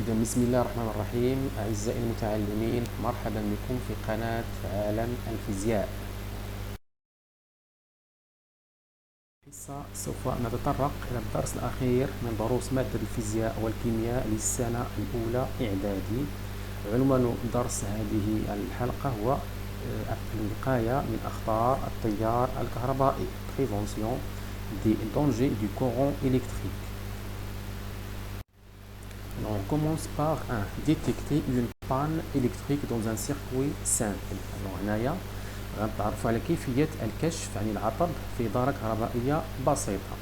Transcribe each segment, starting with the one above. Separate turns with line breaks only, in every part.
إذا بسم الله الرحمن الرحيم. أعزائي المتعلمين، مرحبا بكم في قناة عالم الفيزياء. سوف نتطرق إلى الدرس الأخير من دروس مادة الفيزياء والكيمياء للسنة الأولى إعدادي. عنوان درس هذه الحلقة هو الوقاية من أخطار التيار الكهربائي Prévention des dangers du courant électrique. Alors, on commence par détecter une panne électrique dans un circuit simple. Alors, هنايا غنتعرفوا على كيفية الكشف عن العطب في دارة كهربائية بسيطة.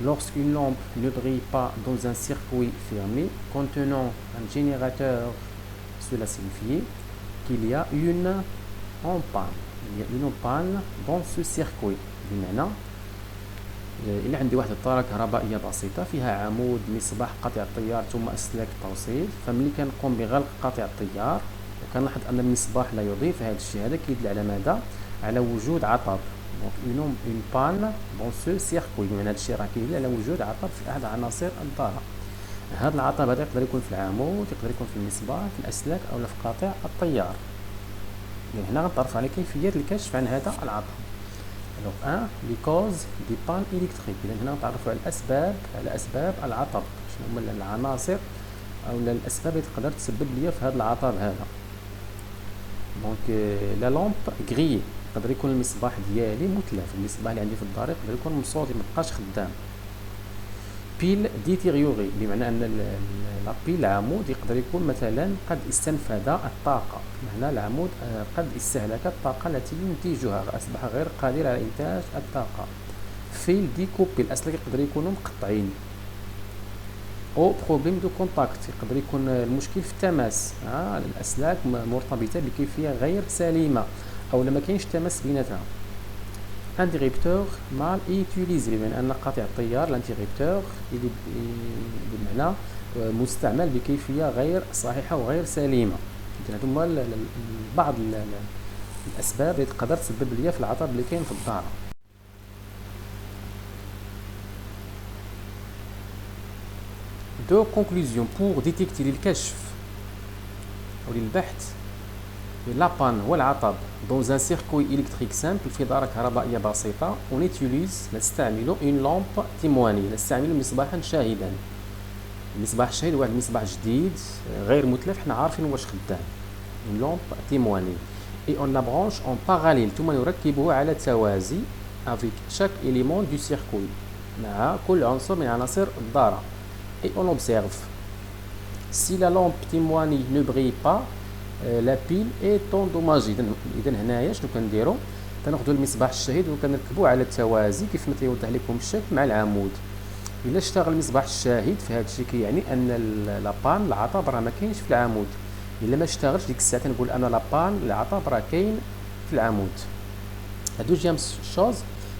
Lorsqu'une lampe ne brille pas dans un circuit fermé contenant un générateur, cela signifie qu'il y a une panne. Il y a une panne dans ce circuit. بمعنى إلا عندي واحد الدارة كهربائية بسيطة فيها عمود مصباح قاطع التيار ثم أسلاك توصيل، فملي كنقوم بغلق قاطع التيار وكنلاحظ أن المصباح لا يضيء، فهذا الشيء هذا كيدل على ماذا؟ على وجود عطب. دونك اون بان دون سو سيركوي، بمعنى هذا الشيء راه كيدل على وجود عطب في أحد عناصر الدارة. هذا العطب هذا يقدر يكون في العمود، يقدر يكون في المصباح، في الأسلاك، أو في قاطع التيار. يعني هنا غنتعرف على كيفية الكشف عن هذا العطب. Alors 1 les causes des pannes électriques. إذا هنا نتعرفوا على أسباب العطب، شنو هما العناصر أو الأسباب اللي تقدر تسبب لي في هذا العطب هذا. دونك لا لامب غري، يقدر يكون المصباح ديالي متلف، المصباح اللي عندي في الدار يقدر يكون مصوتي مبقاش خدام. بيل ديتيريوري، بمعنى أن لابيل العمود يقدر يكون مثلا قد استنفذ الطاقة، بمعنى العمود قد استهلك الطاقة التي ينتجها، أصبح غير قادر على إنتاج الطاقة. فيل ديكوبي، الأسلاك يقدر يكونوا مقطعين. أو بروبليم دو كونتاكت، يقدر يكون المشكل في التماس، الأسلاك مرتبطة بكيفية غير سليمة أو لما كاينش تماس بيناتها. انتيغيبتور مال ايتيليزي، بمعنى ان قاطع التيار الانتيغيبتور بمعنى مستعمل بكيفيه غير صحيحه وغير سليمه. هذو هما بعض الاسباب اللي تقدر تسبب لي في العطب اللي كاين في الدار. دو كونكلوزيون بور ديتيكتي للكشف او للبحث لا بان هو العطب dans un circuit électrique simple في دارة كهربائية بسيطة. نستعمل une lampe témoignée، نستعمل مصباحا شاهدا. المصباح الشاهد واحد المصباح جديد غير متلف، حنا عارفين واش خدام. une lampe témoignée et on la branche en parallèle، ثم نركبه على التوازي avec chaque élément du circuit، مع كل عنصر من عناصر الدارة. et on observe si la lampe témoignée ne brille pas لا بيل اي طوندوماجي. اذا هنايا شنو كنديروا؟ كناخذوا المصباح الشاهد وكنركبوه على التوازي كيف ما تيوضح لكم الشكل مع العمود. الا اشتغل المصباح الشاهد فهذا الشيء كيعني ان لابان العطب راه ما كاينش في العمود. الا ما اشتغلش ديك الساعه كنقول انا لابان العطب راه كاين في العمود. دوزيام شوز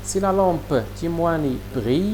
سي لا لامب تيمواني بري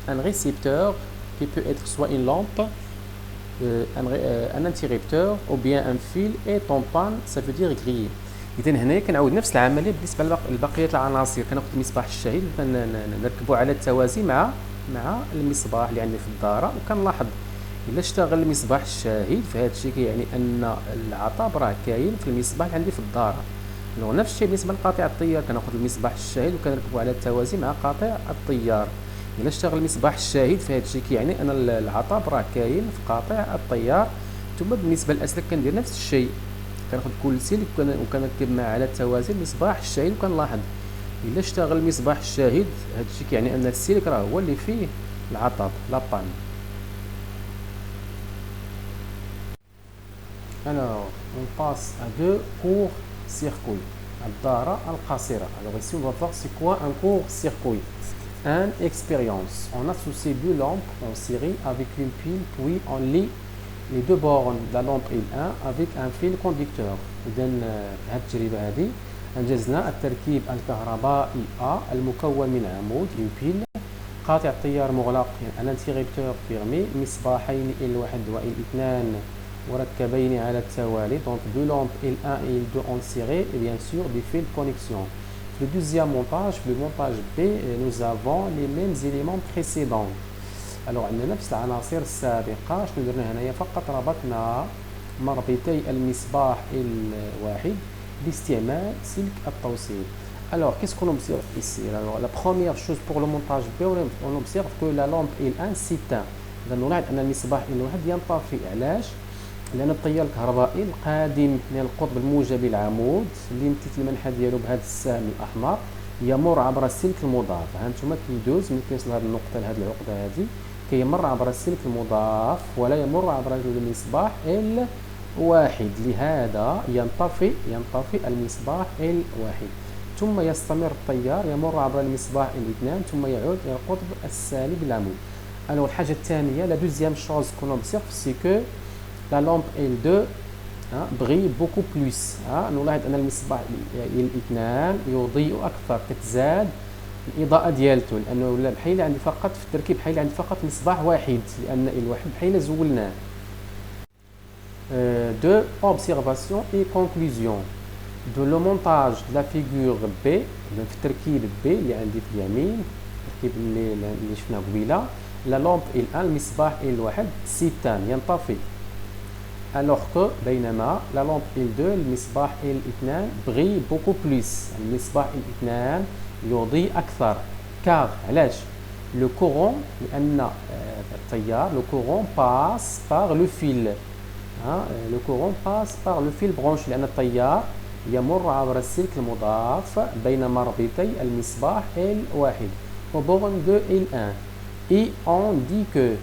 ان ريسيبتور qui peut être soit une lampe un interrupteur ou bien un fil est en panne, ça veut dire grillé. إذا هنا كنعاود نفس العملية بالنسبة لبقية العناصر. كناخذ المصباح الشاهد ونركبو على التوازي مع المصباح اللي عندي في الدارة، وكنلاحظ إلا اشتغل المصباح الشاهد فهذا الشيء كيعني أن العطب راه كاين في المصباح اللي عندي في الدارة. لو نفس الشيء بالنسبة لقاطع التيار، كناخذ المصباح الشاهد وكنركبو على التوازي مع قاطع التيار. إلا اشتغل المصباح الشاهد فهذا الشيء كيعني أن العطب راه كاين في قاطع التيار. ثم بالنسبة للأسلاك كندير نفس الشيء، كناخذ كل سلك وكنركب معه على التوازي المصباح الشاهد، وكنلاحظ إلا اشتغل المصباح الشاهد هذا الشيء كيعني أن السلك راه هو اللي فيه العطب لابان. Alors on passe à deux courts circuits. الدارة القصيرة. Alors ici on va voir c'est quoi un court circuit. Une expérience. On associe deux lampes en série avec une pile, puis on lie les deux bornes de la lampe L1 avec un fil conducteur. إذا هذه التجربة هذه أنجزنا التركيب الكهربائي A المكون من عمود une pile، قاطع التيار مغلق un interrupteur fermé، مصباحين L1 و L2 مركبين على التوالي، donc deux lampes L1 et L2 en série et bien sûr des fils de connexion. Le deuxième montage, le montage B, nous avons les mêmes éléments précédents. الوغ عندنا نفس العناصر السابقة. شنو درنا هنايا؟ فقط ربطنا مربطي المصباح الواحد باستعمال سلك التوصيل. Alors, qu'est-ce qu'on observe ici? Alors, la première chose pour le montage B, on observe que la lampe L1 s'éteint. إذا نلاحظ أن المصباح L1 ينطفئ. علاش؟ لأن التيار الكهربائي القادم من القطب الموجب للعمود اللي يمتثل المنحى ديالو بهذا السهم الأحمر يمر عبر السلك المضاف. ها انتم كيدوز ملي كيوصل هذه النقطة لهذه العقدة هذه كيمر عبر السلك المضاف ولا يمر عبر المصباح L1. لهذا ينطفئ المصباح L1. ثم يستمر التيار يمر عبر المصباح L2 ثم يعود إلى القطب السالب للعمود. Alors الحاجة الثانية la deuxième chose qu'on observe c'est que la lampe L2 brille beaucoup plus. نلاحظ أن المصباح L2 يضيء أكثر، كتزاد الإضاءة ديالته لأنه بحال عندي فقط في التركيب بحال عندي فقط مصباح واحد لأن L1 بحال زولناه. De observation et conclusion. De le montage de la figure B في التركيب B اللي عندي في اليمين التركيب اللي شفناه قبيله la lampe L1 المصباح L1 s'éteint ينطفي alors que بينما la lampe L2 المصباح L2 brille beaucoup plus المصباح L2 يضيء أكثر car علاش le courant لأن التيار le courant passe par le fil le courant passe par le fil branché لأن التيار يمر عبر السلك المضاف بين مربطي المصباح L1 au borne de L1 et on dit que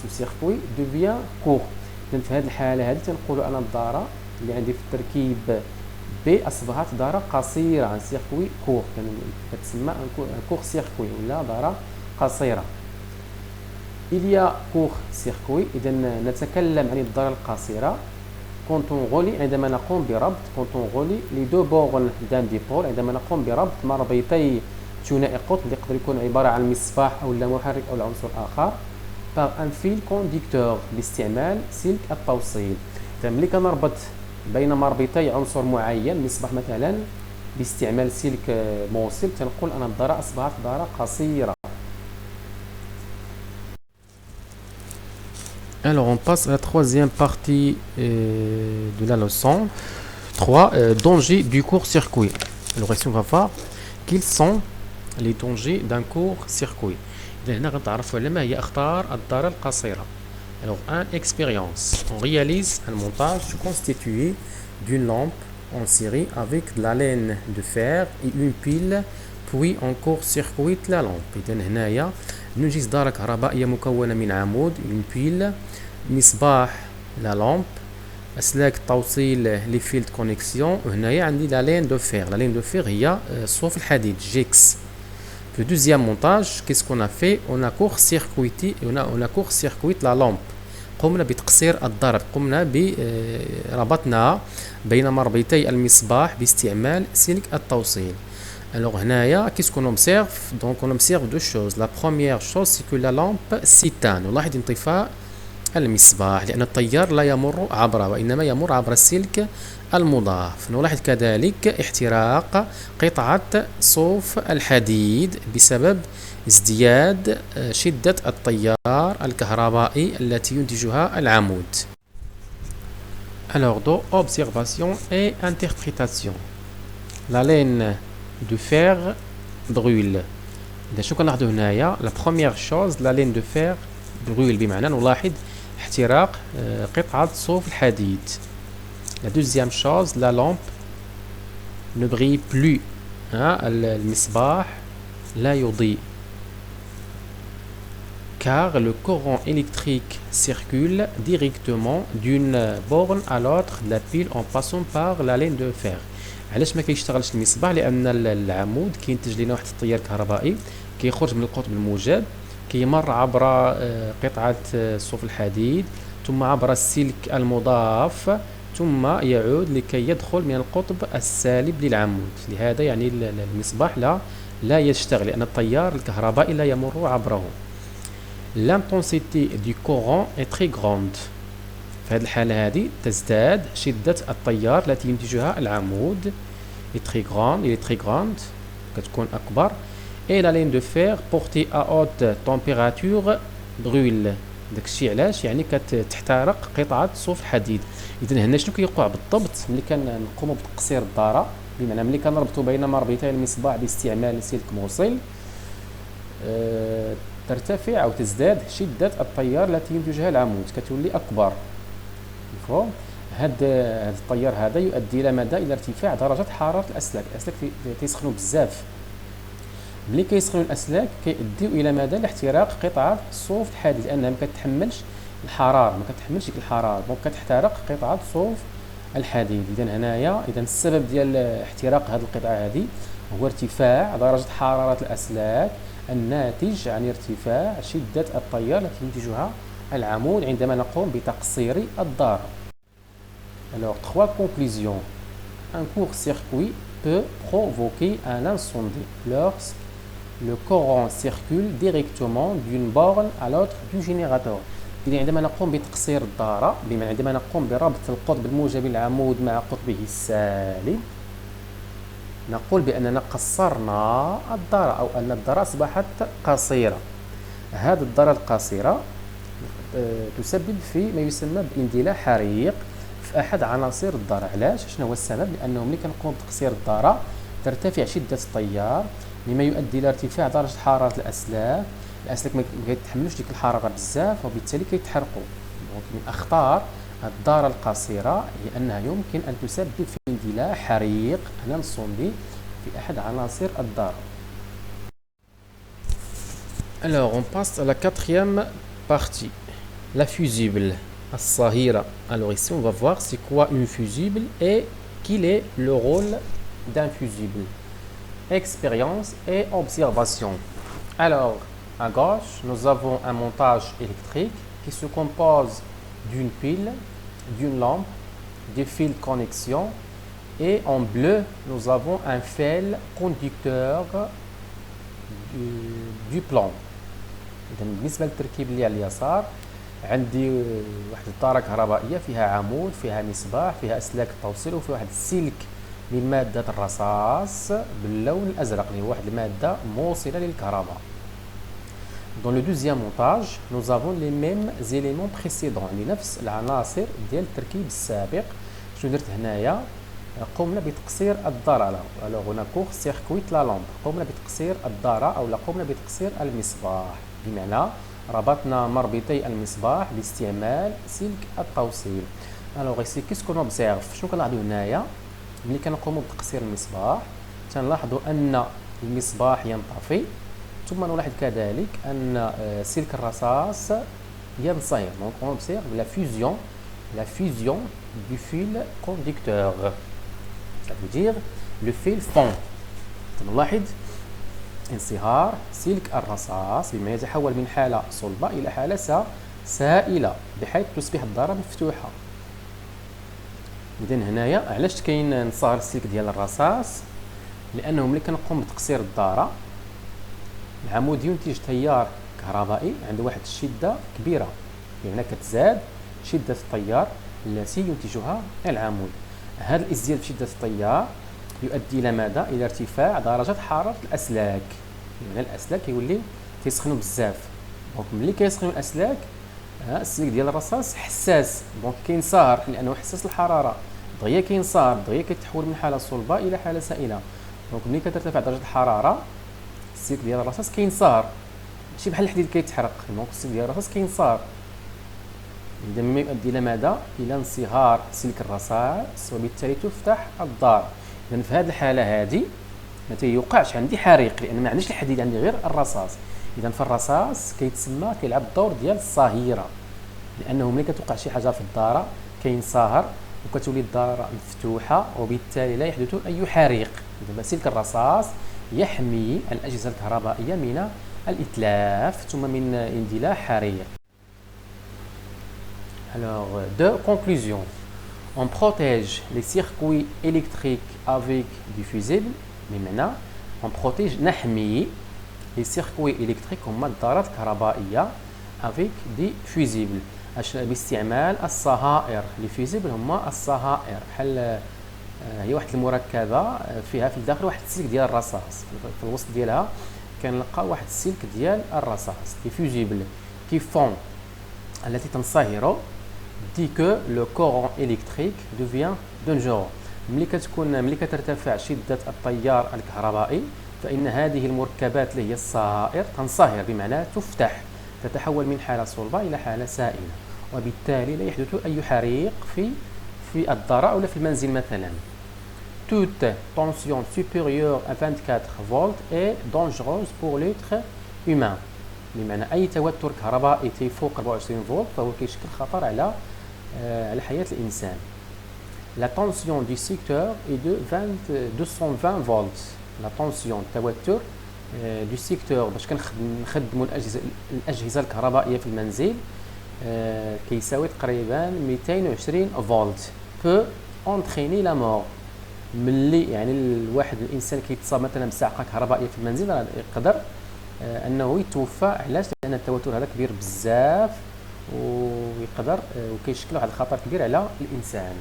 ce circuit devient court. إذن في هذه الحالة هذه تنقول أن الدارة اللي عندي في التركيب B أصبحت دارة قصيرة عن سيركوي كور كتسمى كور سيركوي ولا دارة قصيرة. Il y a court circuit. إذا نتكلم عن الدارة القصيرة quand on relie عندما نقوم بربط quand on relie les deux bornes d'un dipôle عندما نقوم بربط مربطي ثنائي القطب اللي يقدر يكون عبارة عن مصباح أو اللامحرك أو العنصر آخر par un fil conducteur باستعمال سلك التوصيل. إذا ملي كنربط بين مربطي عنصر معين مصباح مثلا باستعمال سلك موصل تنقول أن الدارة أصبحت دارة قصيرة. Alors on passe à la troisième partie de la leçon 3, dangers du court-circuit. Alors ici on va voir quels sont les dangers d'un court-circuit. هنا غنتعرفوا على ما هي أخطار الدارة القصيرة. Alors un expérience. On réalise un montage constitué d'une lampe en série avec de la laine de fer et une pile puis on court-circuite la lampe. إذا هنايا ننجز دارة كهربائية مكونة من عمود une pile مصباح لا لامب أسلاك التوصيل لي فيل دو كونيكسيون وهنايا عندي لا لين دو فير. لا لين دو فير هي صوف الحديد جيكس. Le deuxième montage, qu'est-ce qu'on a fait? On a court-circuité la lampe. قمنا بتقصير الضرب. قمنا بربطنا بين مربطي المصباح باستعمال سلك التوصيل. Alors هنايا qu'est-ce qu'on observe? Donc on observe deux choses. La première chose c'est que la lampe s'éteint. نلاحظ انطفاء المصباح لأن التيار لا يمر عبره وإنما يمر عبر السلك المضاف. نلاحظ كذلك احتراق قطعة صوف الحديد بسبب ازدياد شدة التيار الكهربائي التي ينتجها العمود. Alors dans observation et interprétation. La laine de fer brûle. إذا شو كنلاحظوا هنايا la première chose la laine de fer brûle بمعنى نلاحظ احتراق قطعة صوف الحديد. La deuxième chose, la lampe ne brille plus. المصباح لا يضيء. Car le courant électrique circule directement d'une borne à l'autre de la pile en passant par la laine de fer. علاش ما كيشتغلش المصباح؟ لأن العمود كينتج لنا واحد التيار كهربائي كيخرج من القطب الموجب كيمر عبر قطعة صوف الحديد ثم عبر السلك المضاف ثم يعود لكي يدخل من القطب السالب للعمود. لهذا يعني المصباح لا يشتغل لأن التيار الكهربائي لا يمر عبره. L'intensité du courant est très grande. في هذه الحالة هذه تزداد شدة التيار التي ينتجها العمود. il est très grande كتكون أكبر. Et la laine de fer portée à haute température بغويل. داكشي علاش يعني كتحترق قطعه صوف الحديد. اذا هنا شنو كيوقع بالضبط ملي كنقوموا بتقصير الداره، بمعنى ملي كنربطوا بين مربطي المصباح باستعمال سلك موصل، ترتفع او تزداد شده التيار التي ينتجها العمود، كتولي اكبر. مفهوم؟ هذا التيار هذا يؤدي الى مدى الى ارتفاع درجه حراره الاسلاك. الاسلاك تيسخنوا بزاف. ملي كيسخنوا الاسلاك كيؤديو الى مدى لاحتراق قطعه صوف الحديد، لانها ما كتحملش الحراره، ما كتحملش ديك الحراره، دونك كتحترق قطعه صوف الحديد. اذا هنايا السبب ديال احتراق هذه القطعه هذه هو ارتفاع درجه حراره الاسلاك الناتج عن ارتفاع شده التيار التي ينتجها العمود عندما نقوم بتقصير الدارة. Alors, trois conclusions. Un court-circuit peut provoquer un incendie lorsque le courant circule directement d'une borne à l'autre du générateur. إذا عندما نقوم بتقصير الدارة، بمعنى عندما نقوم بربط القطب الموجب للعمود مع قطبه السالب، نقول بأننا قصرنا الدارة، أو أن الدارة أصبحت قصيرة. هذه الدارة القصيرة تسبب في ما يسمى باندلاع حريق في أحد عناصر الدارة. علاش؟ شنو هو السبب؟ لأنه ملي كنقوم بتقصير الدارة ترتفع شدة التيار، مما يؤدي إلى ارتفاع درجة حرارة الأسلاك. الأسلاك ما كيتحملوش ديك الحرارة بزاف، وبالتالي كيتحرقوا. من أخطار الدارة القصيرة هي أنها يمكن أن تسبب في اندلاع حريق انسوندي في أحد عناصر الدارة. Alors, on passe à la quatrième partie, la fusible, الصهيرة. Alors ici, on va voir c'est quoi une fusible et quel est le rôle d'un fusible. Expérience et observation. Alors, à gauche, nous avons un montage électrique qui se compose d'une pile, d'une lampe, des fils de connexion, et en bleu, nous avons un fil conducteur du plan. إذا بالنسبة للتركيب اللي على اليسار عندي واحد الدارة كهربائية فيها عمود، فيها مصباح، فيها أسلاك التوصيل، وفيها واحد السلك من مادة الرصاص باللون الأزرق اللي هو واحد المادة موصلة للكهرباء. Dans le deuxième montage, nous avons les mêmes éléments précédents، يعني نفس العناصر ديال التركيب السابق. شنو درت هنايا؟ قمنا بتقصير الدارة. alors on a court circuit la lampe. قمنا بتقصير الدارة أو قمنا بتقصير المصباح، بمعنى ربطنا مربطي المصباح باستعمال سلك التوصيل. alors ici qu'est-ce qu'on observe؟ شنو كنلاحظوا هنايا؟ ملي كنقوموا بتقصير المصباح تنلاحظوا أن المصباح ينطفي، ثم نلاحظ كذلك أن سلك الرصاص ينصهر. donc on observe la fusion du fil conducteur. Ça veut dire le fil fond. نلاحظ انصهار سلك الرصاص بما يتحول من حالة صلبة إلى حالة سائلة بحيث تصبح الدارة مفتوحة. إذا هنايا علاش كاين انصهار السلك ديال الرصاص؟ لأنه ملي كنقوم بتقصير الدارة العمود ينتج تيار كهربائي عنده واحد الشدة كبيرة، بمعنى كتزاد شدة التيار التي ينتجها العمود. هذا الازدياد في شدة التيار يؤدي إلى ماذا؟ إلى ارتفاع درجة حرارة الأسلاك، لأن الأسلاك يوليو تيسخنوا بزاف. دونك ملي كيسخنوا الأسلاك السلك ديال الرصاص حساس، دونك كينصهر لأنه حساس الحرارة، دغيا كينصهر، دغيا كيتحول من حالة صلبة إلى حالة سائلة. دونك ملي كترتفع درجة الحرارة السلك ديال الرصاص كينصهر، ماشي بحال الحديد كيتحرق. دونك السلك ديال الرصاص كينصهر، إذا مما يؤدي إلى ماذا؟ إلى انصهار سلك الرصاص، وبالتالي تفتح الدار. إذا في هذه الحالة هذه ما تيوقعش عندي حريق، لأن ما عنديش الحديد، عندي غير الرصاص. إذا فالرصاص كيلعب الدور ديال الصهيرة، لأنه ملي كتوقع شي حاجة في الدارة كينصهر وكتولي الدارة مفتوحة، وبالتالي لا يحدث أي حريق. إذا سلك الرصاص يحمي الأجهزة الكهربائية من الإتلاف ثم من اندلاع حريق. Alors, deux conclusions. On protège les circuits électriques avec du fusible. Mais maintenant, on protège نحمي les circuits électriques هما الدارات الكهربائية avec des fusibles باستعمال الصهائر. les fusibles هما الصهائر، بحال هي واحد المركبة فيها في الداخل واحد السلك ديال الرصاص، في الوسط ديالها كنلقى واحد السلك ديال الرصاص. les fusibles qui font التي تنصهر dit que le courant électrique devient dangereux. ملي كترتفع شدة التيار الكهربائي فإن هذه المركبات اللي هي الصهائر تنصهر، بمعنى تفتح، تتحول من حالة صلبة إلى حالة سائلة، وبالتالي لا يحدث أي حريق في الدار أو في المنزل مثلا. Toute tension supérieure à 24 volts est dangereuse pour l'être humain. بمعنى أي توتر كهربائي فوق 24 فولت فهو كيشكل خطر على حياة الإنسان. La tension du secteur est de 220 volts. La tension التوتر du secteur باش كنخدموا الأجهزة الكهربائية في المنزل كيساوي تقريبا 220 فولت. peut entraîner la mort. ملي يعني الانسان كيتصاب مثلا بصعقه كهربائيه في المنزل يقدر انه يتوفى. علاش؟ لان التوتر هذا كبير بزاف ويقدر وكيشكل واحد الخطر كبير على الانسان.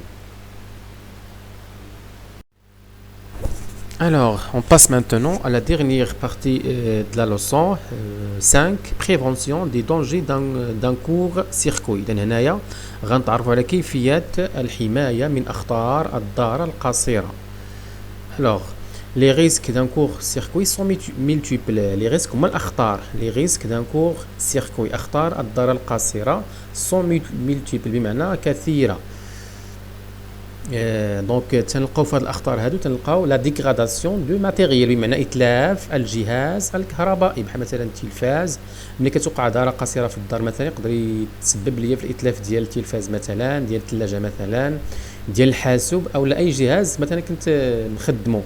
Alors, on passe maintenant à la dernière partie de la leçon 5, prévention des dangers d'un court-circuit. إذن هنايا غنتعرفوا على كيفية الحماية من أخطار الدارة القصيرة. Alors, les risques d'un court-circuit sont multiples. Les risques هما الأخطار. Les risques d'un court-circuit. أخطار الدارة القصيرة sont multiples بمعنى كثيرة. دونك تنلقاو في هذه الاخطار هادو تنلقاو لا ديغراداسيون دو ماتيريال بمعنى اتلاف الجهاز الكهربائي بحال مثلا التلفاز. ملي كتوقع دارة قصيره في الدار مثلا يقدر يتسبب ليا في الاتلاف ديال التلفاز مثلا، ديال الثلاجه مثلا، ديال الحاسوب او اي جهاز مثلا كنت نخدمو.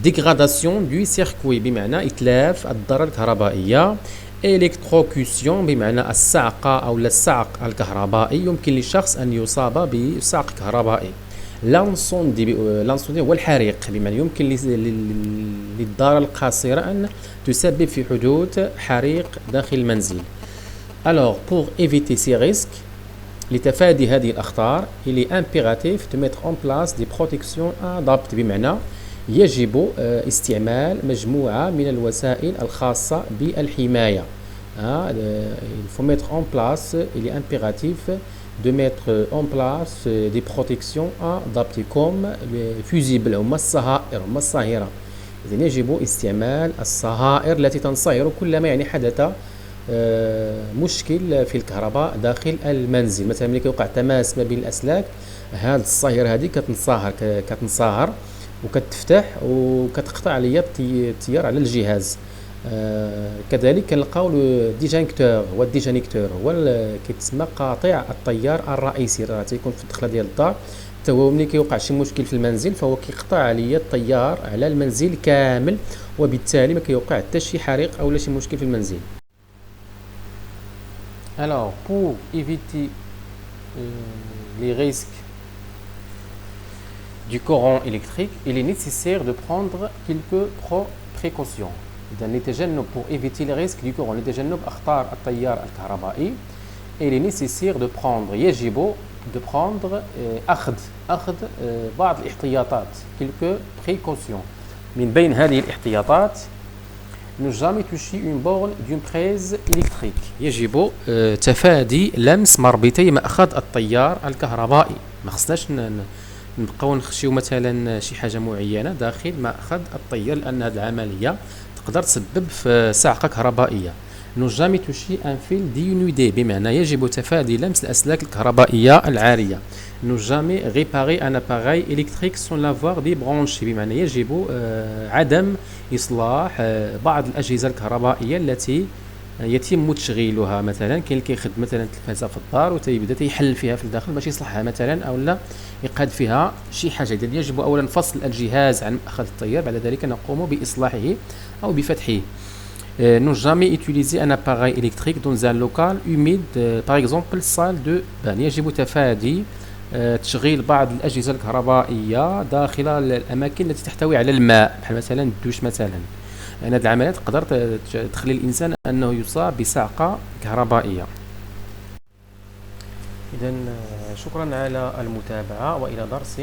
ديغراداسيون دو سيركوي بمعنى اتلاف الدارة الكهربائيه. الكتروكوسيون بمعنى الصعقه او الصعق الكهربائي، يمكن للشخص ان يصاب بصعق كهربائي. لانسوندي هو الحريق بمعنى يمكن للدارة القصيرة أن تسبب في حدوث حريق داخل المنزل. Alors pour éviter ces risques لتفادي هذه الأخطار il est impératif de mettre en place des protections adaptées بمعنى يجب استعمال مجموعة من الوسائل الخاصة بالحماية. Il faut mettre en place, il est impératif de mettre en place des protections adaptées comme les fusibles هما الصهائر هما الصاهرة. إذن يجب استعمال الصهائر التي تنصهر كلما يعني حدث مشكل في الكهرباء داخل المنزل. مثلا ملي كيوقع تماس ما بين الأسلاك هاد الصهير هذه كتنصهر وكتفتح وكتقطع ليا التيار على الجهاز. كذلك كنلقاو الديجانكتور. هو الديجانكتور هو كيتسمى قاطع التيار الرئيسي، راه تيكون في الدخله ديال الدار حتى هو ملي كيوقع شي مشكل في المنزل فهو كيقطع ليا التيار على المنزل كامل، وبالتالي ما كيوقع حتى شي حريق او شي مشكل في المنزل. Alors pour éviter les risques du courant électrique, il est nécessaire de prendre quelques précautions. إذا نتجنب pour éviter les risques du courant نتجنب أخطار التيار الكهربائي. il est nécessaire de prendre يجب de prendre أخذ بعض الاحتياطات quelques précautions. من بين هذه الاحتياطات ne jamais toucher une borne d'une prise électrique. يجب تفادي لمس مربطي مأخذ التيار الكهربائي. ما خصناش نبقاو نخشيو مثلا شي حاجه معينه داخل مأخذ التيار لان هذه العمليه تقدر تسبب في صعقه كهربائيه. نو جامي توشي ان فيل دينودي بمعنى يجب تفادي لمس الاسلاك الكهربائيه العاريه. نو جامي ريباري ان اباغاي الكتريك سون لافوار دي برونشي بمعنى يجب عدم اصلاح بعض الاجهزه الكهربائيه التي يتم تشغيلها. مثلا كاين اللي كيخدم مثلا التلفازه في الدار وتيبدا تيحل فيها في الداخل باش يصلحها مثلا او لا يقاد فيها شي حاجه. اذا يجب اولا فصل الجهاز عن مأخذ التيار، بعد ذلك نقوم باصلاحه او بفتحه. Ne jamais utiliser un appareil électrique dans un local humide, par exemple salle de bain. يجب تفادي تشغيل بعض الأجهزة الكهربائية داخل الأماكن التي تحتوي على الماء بحال مثلا الدوش مثلا. يعني هذه العمليات تقدر تخلي الإنسان أنه يصاب بصعقة كهربائية. إذن شكرا على المتابعة وإلى درس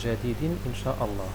جديد إن شاء الله.